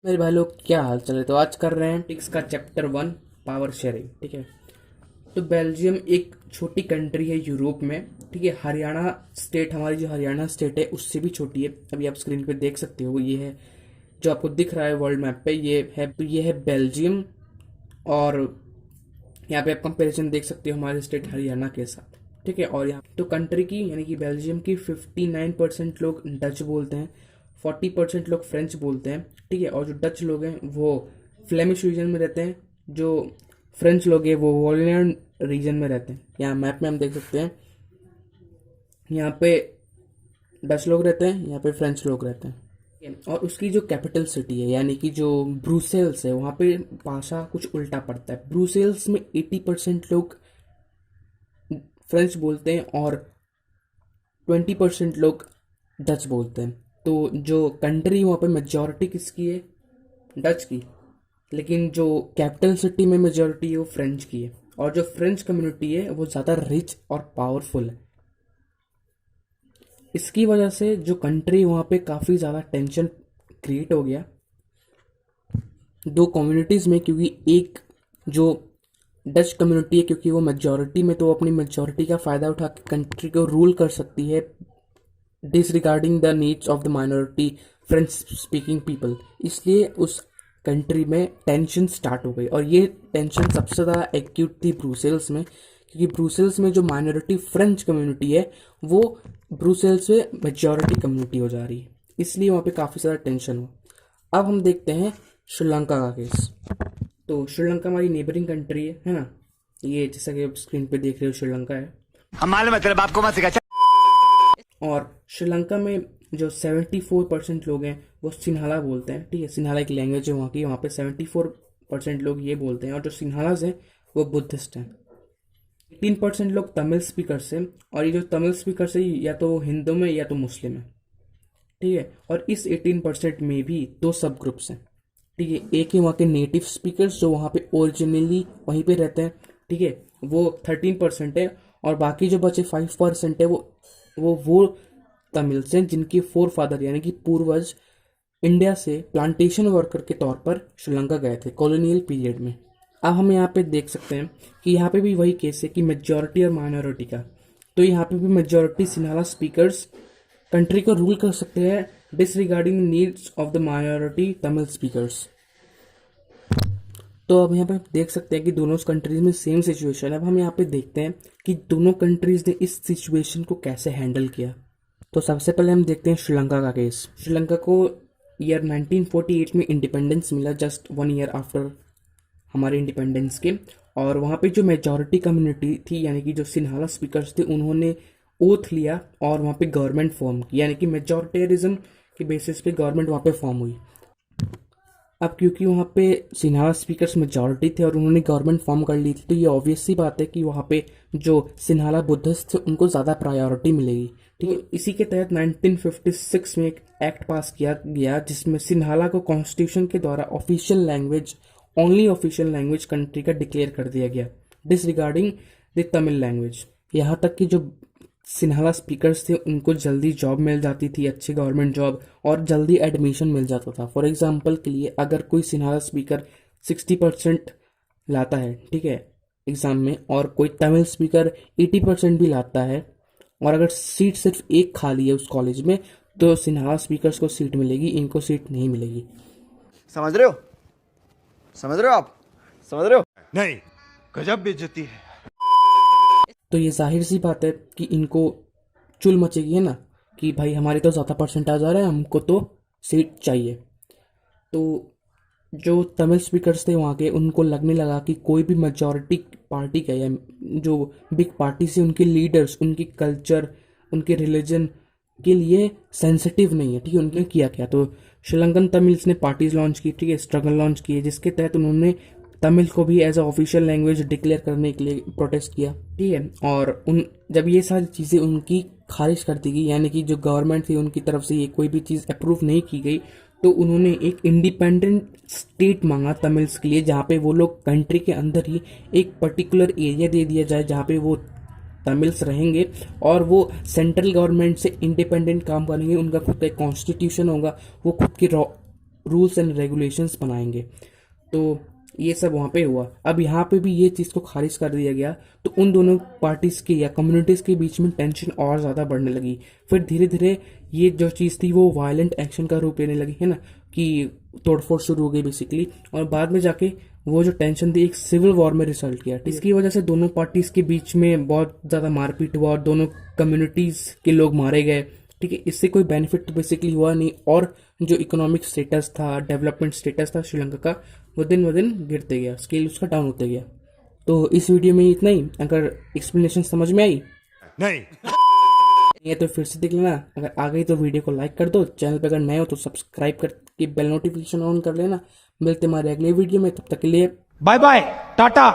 मेरे भाई लोग क्या हाल चल है। तो आज कर रहे हैं टिक्स का चैप्टर 1, पावर शेयरिंग। ठीक है। तो बेल्जियम एक छोटी कंट्री है यूरोप में। ठीक है। हरियाणा स्टेट, हमारी जो हरियाणा स्टेट है उससे भी छोटी है। अभी आप स्क्रीन पे देख सकते हो, ये है जो आपको दिख रहा है वर्ल्ड मैप पे, ये है बेल्जियम। और यहाँ पे आप कंपैरिजन देख सकते हो हमारे स्टेट हरियाणा के साथ। ठीक है। और यहाँ तो कंट्री की यानी कि बेल्जियम की 59% लोग डच बोलते हैं, 40% लोग फ्रेंच बोलते हैं। ठीक है। और जो डच लोग हैं वो फ्लेमिश रीजन में रहते हैं, जो फ्रेंच लोग हैं वो वॉलैंड रीजन में रहते हैं। यहाँ मैप में हम देख सकते हैं, यहाँ पे डच लोग रहते हैं, यहाँ पे फ्रेंच लोग रहते हैं। और उसकी जो कैपिटल सिटी है यानी कि जो ब्रुसेल्स है, वहाँ पे भाषा कुछ उल्टा पड़ता है। ब्रुसेल्स में 80% लोग फ्रेंच बोलते हैं और 20% लोग डच बोलते हैं। तो जो कंट्री वहाँ पे मेजॉरिटी किसकी है? डच की। लेकिन जो कैपिटल सिटी में मेजॉरिटी है वो फ्रेंच की है। और जो फ्रेंच कम्युनिटी है वो ज़्यादा रिच और पावरफुल है। इसकी वजह से जो कंट्री वहाँ पे काफ़ी ज़्यादा टेंशन क्रिएट हो गया दो कम्युनिटीज़ में, क्योंकि एक जो डच कम्युनिटी है, क्योंकि वो मेजॉरिटी में, तो वो अपनी मेजॉरिटी का फ़ायदा उठा के कंट्री को रूल कर सकती है disregarding the needs of the minority French speaking people. इसलिए उस कंट्री में टेंशन स्टार्ट हो गई। और ये टेंशन सबसे ज़्यादा एक्यूट थी ब्रुसेल्स में, क्योंकि ब्रुसेल्स में जो माइनॉरिटी फ्रेंच कम्युनिटी है वो ब्रुसेल्स में मेजॉरिटी कम्युनिटी हो जा रही है। इसलिए वहाँ पे काफ़ी ज़्यादा टेंशन हुआ। अब हम देखते हैं श्रीलंका का केस। तो श्रीलंका हमारी नेबरिंग कंट्री है ना। ये जैसा कि आप स्क्रीन पे देख रहे हो श्रीलंका है। हम मालूम है तेरे बाप को मत सिखा। और श्रीलंका में जो 74% लोग हैं वो सिन्हाला बोलते हैं। ठीक है। सिन्हाला एक लैंग्वेज है वहाँ की। वहाँ पे 74% लोग ये बोलते हैं। और जो सिन्हालाज हैं वो बुद्धिस्ट हैं। 18% लोग तमिल स्पीकर्स हैं। और ये जो तमिल स्पीकर्स है या तो हिंदू में या तो मुस्लिम है। ठीक है। और इस 18% में भी दो सब ग्रुप्स हैं। ठीक है। एक है वहाँ के नेटिव स्पीकर्स जो वहाँ पे ओरिजिनली वहीं पे रहते हैं। ठीक है। वो 13% है। और बाकी जो बचे 5% है वो तमिल्स हैं जिनके फोर फादर यानी कि पूर्वज इंडिया से प्लांटेशन वर्कर के तौर पर श्रीलंका गए थे कॉलोनियल पीरियड में। अब हम यहाँ पे देख सकते हैं कि यहाँ पे भी वही केस है कि मेजॉरिटी और माइनॉरिटी का। तो यहाँ पे भी मेजॉरिटी सिन्हाला स्पीकर्स कंट्री को रूल कर सकते हैं disregarding needs of the minority Tamil speakers. तो अब यहाँ पे देख सकते हैं कि दोनों कंट्रीज में सेम सिचुएशन है। अब हम यहाँ पे देखते हैं कि दोनों कंट्रीज ने इस सिचुएशन को कैसे हैंडल किया। तो सबसे पहले हम देखते हैं श्रीलंका का केस। श्रीलंका को ईयर 1948 में इंडिपेंडेंस मिला, जस्ट 1 ईयर आफ्टर हमारे इंडिपेंडेंस के। और वहाँ पे जो मेजॉरिटी कम्युनिटी थी यानी कि जो सिन्हाला स्पीकर्स थे उन्होंने ओथ लिया और वहाँ पे गवर्नमेंट फॉर्म की, यानी कि मेजॉरिटेरिज्म के बेसिस पे गवर्नमेंट वहाँ पे फॉर्म हुई। अब क्योंकि वहाँ पे सिन्हाला स्पीकर्स मेजॉरिटी थे और उन्होंने गवर्नमेंट फॉर्म कर ली थी, तो ये ऑब्वियस सी बात है कि वहाँ पे जो सिन्हाला बुद्धिस्ट थे उनको ज़्यादा प्रायोरिटी मिलेगी। ठीक है। इसी के तहत 1956 में एक एक्ट पास किया गया जिसमें सिन्हाला को कॉन्स्टिट्यूशन के द्वारा official language, only official language country का डिक्लेयर कर दिया गया डिसरिगार्डिंग द तमिल लैंग्वेज। यहाँ तक कि जो सिन्हाला स्पीकर्स थे उनको जल्दी जॉब मिल जाती थी, अच्छी गवर्नमेंट जॉब, और जल्दी एडमिशन मिल जाता था। फॉर एग्जांपल के लिए अगर कोई सिन्हाला स्पीकर 60% लाता है, ठीक है, एग्ज़ाम में, और कोई तमिल स्पीकर 80% भी लाता है, और अगर सीट सिर्फ एक खाली है उस कॉलेज में, तो सिन्हाला स्पीकर्स को सीट मिलेगी, इनको सीट नहीं मिलेगी। समझ रहे हो? समझ रहे हो आप? समझ रहे हो? नहीं, गजब बेइज्जती है। तो ये जाहिर सी बात है कि इनको चुल मचेगी, है ना, कि भाई हमारे तो ज़्यादा परसेंटेज आ रहा है, हमको तो सीट चाहिए। तो जो तमिल स्पीकर्स थे वहाँ के, उनको लगने लगा कि कोई भी मेजॉरिटी पार्टी का या जो बिग पार्टी से उनके लीडर्स उनकी कल्चर, उनके रिलीजन के लिए सेंसिटिव नहीं है। ठीक है। उन्होंने किया क्या, तो श्रीलंकन तमिल्स ने पार्टीज लॉन्च की। ठीक है। स्ट्रगल लॉन्च किए जिसके तहत उन्होंने तमिल को भी as a official language declare करने के लिए प्रोटेस्ट किया। ठीक है। और जब ये सारी चीज़ें उनकी खारिज कर दी गई, यानी कि जो गवर्नमेंट थी उनकी तरफ से ये कोई भी चीज़ अप्रूव नहीं की गई, तो उन्होंने एक इंडिपेंडेंट स्टेट मांगा तमिल्स के लिए, जहाँ पे वो लोग कंट्री के अंदर ही एक पर्टिकुलर एरिया दे दिया जाए जहाँ पे वो तमिल्स रहेंगे और वो सेंट्रल गवर्नमेंट से इंडिपेंडेंट काम करेंगे। उनका खुद का एक कॉन्स्टिट्यूशन होगा, वो खुद की रूल्स एंड रेगुलेशंस बनाएंगे। तो ये सब वहाँ पे हुआ। अब यहाँ पे भी ये चीज़ को खारिज कर दिया गया, तो उन दोनों पार्टीज़ के या कम्युनिटीज़ के बीच में टेंशन और ज़्यादा बढ़ने लगी। फिर धीरे धीरे ये जो चीज़ थी वो वायलेंट एक्शन का रूप लेने लगी, है ना, कि तोड़फोड़ शुरू हो गई बेसिकली। और बाद में जाके वो जो टेंशन थी एक सिविल वॉर में रिजल्ट किया। इसकी वजह से दोनों पार्टीज के बीच में बहुत ज़्यादा मारपीट हुआ और दोनों कम्युनिटीज़ के लोग मारे गए। ठीक है, इससे कोई बेनिफिट तो बेसिकली हुआ नहीं, और जो इकोनॉमिक स्टेटस था, डेवलपमेंट स्टेटस था श्रीलंका का, वो दिन ब दिन गिरते गया, स्केल उसका डाउन होते गया। तो इस वीडियो में इतना ही। अगर एक्सप्लेनेशन समझ में आई नहीं। ये तो फिर से देख लेना। अगर आ गई तो वीडियो को लाइक कर दो, चैनल पे अगर नए हो तो सब्सक्राइब करके बेल नोटिफिकेशन ऑन कर लेना। मिलते हमारे अगले वीडियो में, तब तक के लिए बाय बाय, टाटा।